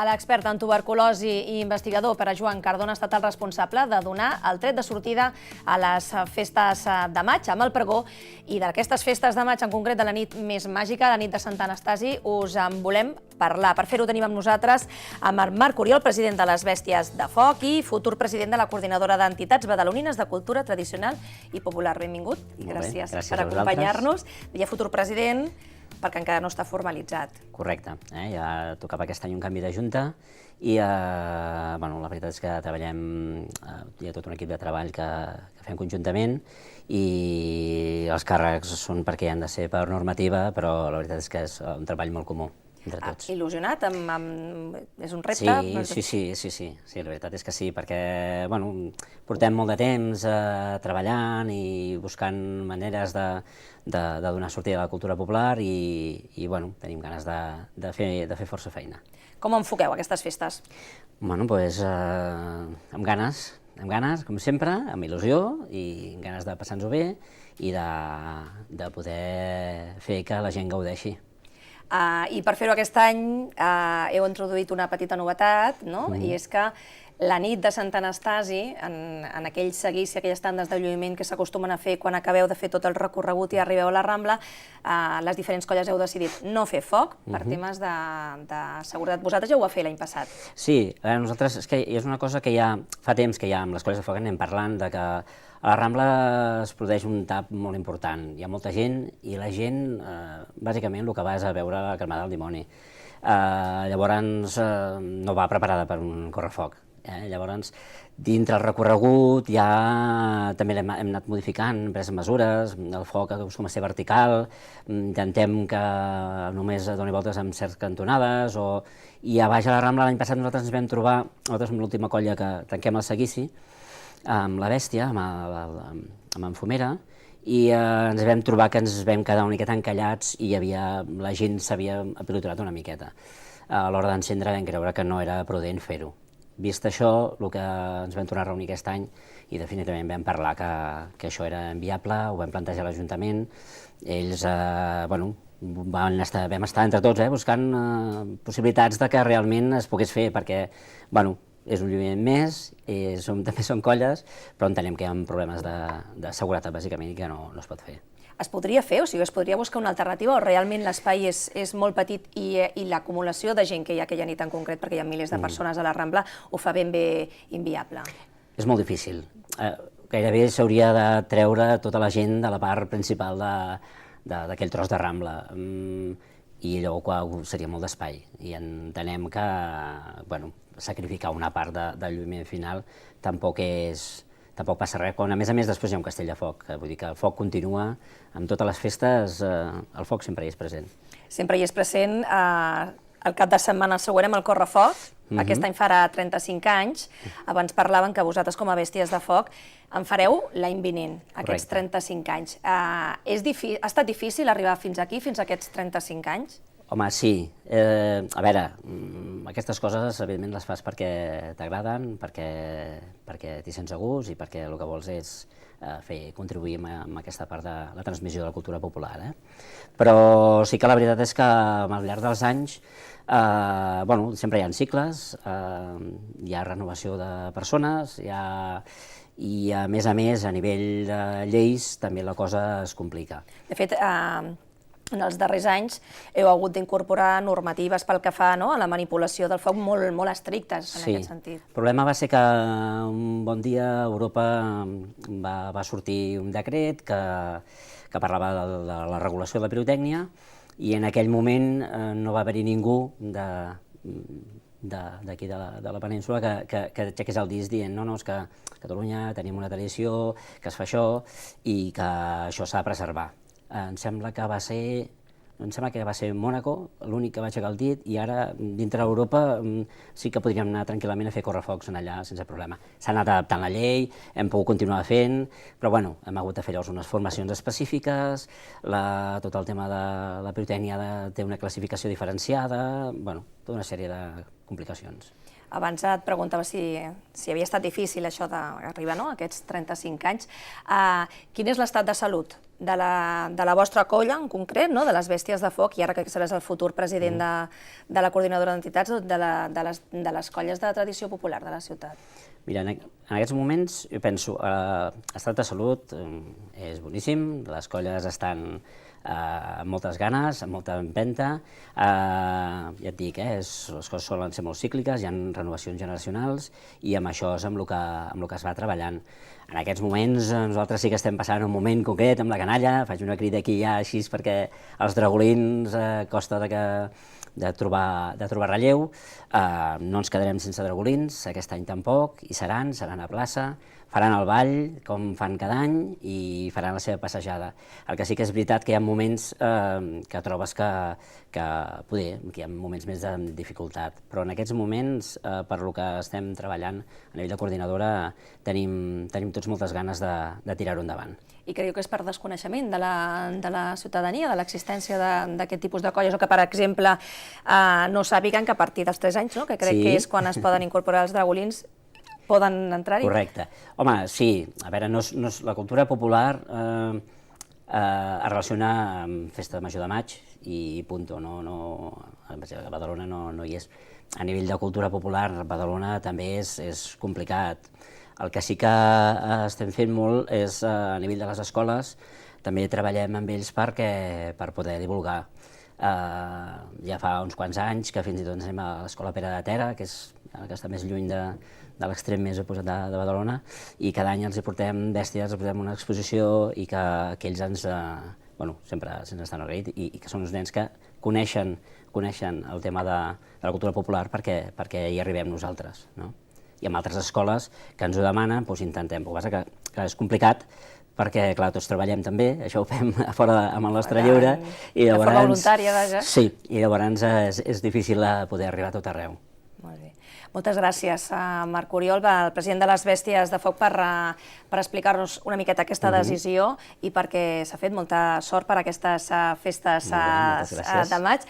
L'expert en tuberculosi i investigador Pere Joan Cardona ha estat el responsable de donar el tret de sortida a les festes de maig amb el pregó, i d'aquestes festes de maig, en concret de la nit més màgica, la nit de Sant Anastasi, us en volem parlar. Per fer-ho tenim amb nosaltres a Marc Oriol, president de les Bèsties de Foc i futur president de la Coordinadora d'Entitats Badalonines de Cultura Tradicional i Popular. Benvingut i gràcies per acompanyar-nos. Deia futur president perquè encara no està formalitzat. Correcte. Ja tocava aquest any un canvi de junta i la veritat és que treballem, hi ha tot un equip de treball que fem conjuntament i els càrrecs són perquè han de ser per normativa, però la veritat és que és un treball molt comú entre tots. Il·lusionat? És un repte? Sí, la veritat és que sí, perquè portem molt de temps treballant i buscant maneres de donar sortida a la cultura popular i tenim ganes de fer força feina. Com enfoqueu aquestes festes? Doncs amb ganes, com sempre, amb il·lusió i amb ganes de passar-nos-ho bé i de poder fer que la gent gaudeixi. I per fer-ho aquest any heu introduït una petita novetat, i és que la nit de Sant Anastasi, en aquell seguici, aquelles tandes de lluïment que s'acostumen a fer quan acabeu de fer tot el recorregut i arribeu a la Rambla, les diferents colles heu decidit no fer foc per temes de seguretat. Vosaltres ja ho va fer l'any passat. Sí, nosaltres és una cosa que ja fa temps que ja amb les colles de foc anem parlant de que a la Rambla es produeix un tap molt important. Hi ha molta gent i la gent, bàsicament, el que va és a veure la cremada del dimoni. Llavors, no va preparada per un correfoc. Llavors, dintre el recorregut ja també hem anat modificant, hem pres mesures, el foc acostuma a ser vertical, intentem que només doni voltes en certes cantonades, i a baix a la Rambla l'any passat nosaltres ens vam trobar, nosaltres som l'última colla que tanquem el seguici, amb la Bèstia, amb en Fumera, i ens vam trobar que ens vam quedar una miqueta encallats i la gent s'havia apilotorat una miqueta. A l'hora d'encendre vam creure que no era prudent fer-ho. Vist això, el que ens vam tornar a reunir aquest any i definitivament vam parlar que això era inviable, ho vam plantejar a l'Ajuntament, ells, vam estar entre tots buscant possibilitats de que realment es pogués fer, perquè, és un lluïment més, també són colles, però entenem que hi ha problemes de seguretat, bàsicament, i que no es pot fer. Es podria fer? O sigui, es podria buscar una alternativa o realment l'espai és molt petit i l'acumulació de gent que hi ha aquella nit en concret, perquè hi ha milers de persones a la Rambla, ho fa ben bé inviable? És molt difícil. Gairebé s'hauria de treure tota la gent de la part principal d'aquell tros de Rambla. I llavors seria molt d'espai. I entenem que sacrificar una part del lluïment final tampoc passa res, quan a més després hi ha un castell de foc, vull dir que el foc continua, amb totes les festes el foc sempre hi és present. Sempre hi és present, el cap de setmana següent amb el Correfoc, aquest any farà 35 anys, abans parlaven que vosaltres com a Bèsties de Foc en fareu l'any vinent, aquests 35 anys. Ha estat difícil arribar fins aquí, fins a aquests 35 anys? Home, sí. A veure, aquestes coses evidentment les fas perquè t'agraden, perquè t'hi sents a gust i perquè el que vols és contribuir amb aquesta part de la transmissió de la cultura popular. Però sí que la veritat és que al llarg dels anys sempre hi ha cicles, hi ha renovació de persones, i a més, a nivell de lleis també la cosa es complica. De fet, en els darrers anys heu hagut d'incorporar normatives pel que fa a la manipulació del foc molt estrictes en aquest sentit. El problema va ser que un bon dia a Europa va sortir un decret que parlava de la regulació de la pirotècnia i en aquell moment no va haver-hi ningú d'aquí de la península que aixequés el disc dient no, és que a Catalunya tenim una tradició, que es fa això i que això s'ha de preservar. Em sembla que va ser Mònaco l'únic que va aixecar el dit i ara dintre d'Europa sí que podríem anar tranquil·lament a fer correfocs allà sense problema. S'ha anat adaptant la llei, hem pogut continuar fent, però hem hagut de fer llavors unes formacions específiques, tot el tema de la pirotècnia té una classificació diferenciada, tota una sèrie de complicacions. Abans et preguntava si havia estat difícil això d'arribar a aquests 35 anys. Quin és l'estat de salut de la vostra colla, en concret, de les Bèsties de Foc, i ara que seràs el futur president de la coordinadora d'entitats, de les colles de tradició popular de la ciutat. Mira, en aquests moments, jo penso, l'estat de salut és boníssim, les colles estan amb moltes ganes, amb molta empenta. Ja et dic, les coses solen ser molt cícliques, hi ha renovacions generacionals i amb això és amb el que es va treballant. En aquests moments nosaltres sí que estem passant un moment concret amb la canalla, faig una crida aquí ja així perquè als dragolins costa de trobar relleu. No ens quedarem sense dragolins, aquest any tampoc, hi seran a plaça, faran el ball, com fan cada any, i faran la seva passejada. El que sí que és veritat que hi ha moments que trobes que hi ha moments més de dificultat, però en aquests moments, per lo que estem treballant a nivell de coordinadora, tenim tots moltes ganes de tirar-ho endavant. I creieu que és per desconeixement de la ciutadania, de l'existència d'aquest tipus de colles, o que, per exemple, no sàpiguen que a partir dels 3 anys, que crec que és quan es poden incorporar els dragolins, poden entrar-hi? Correcte. Home, sí, a veure, la cultura popular es relaciona amb Festa Major de Maig i punto, a Badalona no hi és. A nivell de cultura popular, Badalona també és complicat. El que sí que estem fent molt és, a nivell de les escoles, també treballem amb ells per poder divulgar. Ja fa uns quants anys que fins i tot ens anem a l'Escola Pere de Tera, que és el que està més lluny de l'extrem més oposat de Badalona, i cada any els hi portem bèsties, els portem una exposició i que ells sempre se'ns estan agraït, i que són uns nens que coneixen el tema de la cultura popular perquè hi arribem nosaltres. I amb altres escoles que ens ho demanen, intentem. El que passa que és complicat, perquè, clar, tots treballem també, això ho fem a fora amb el nostre lleure. De forma voluntària, vaja. Sí, i llavors és difícil poder arribar a tot arreu. Molt bé. Moltes gràcies, Marc Oriol, el president de les Bèsties de Foc, per explicar-nos una miqueta aquesta decisió i perquè s'ha fet molta sort per aquestes festes de maig.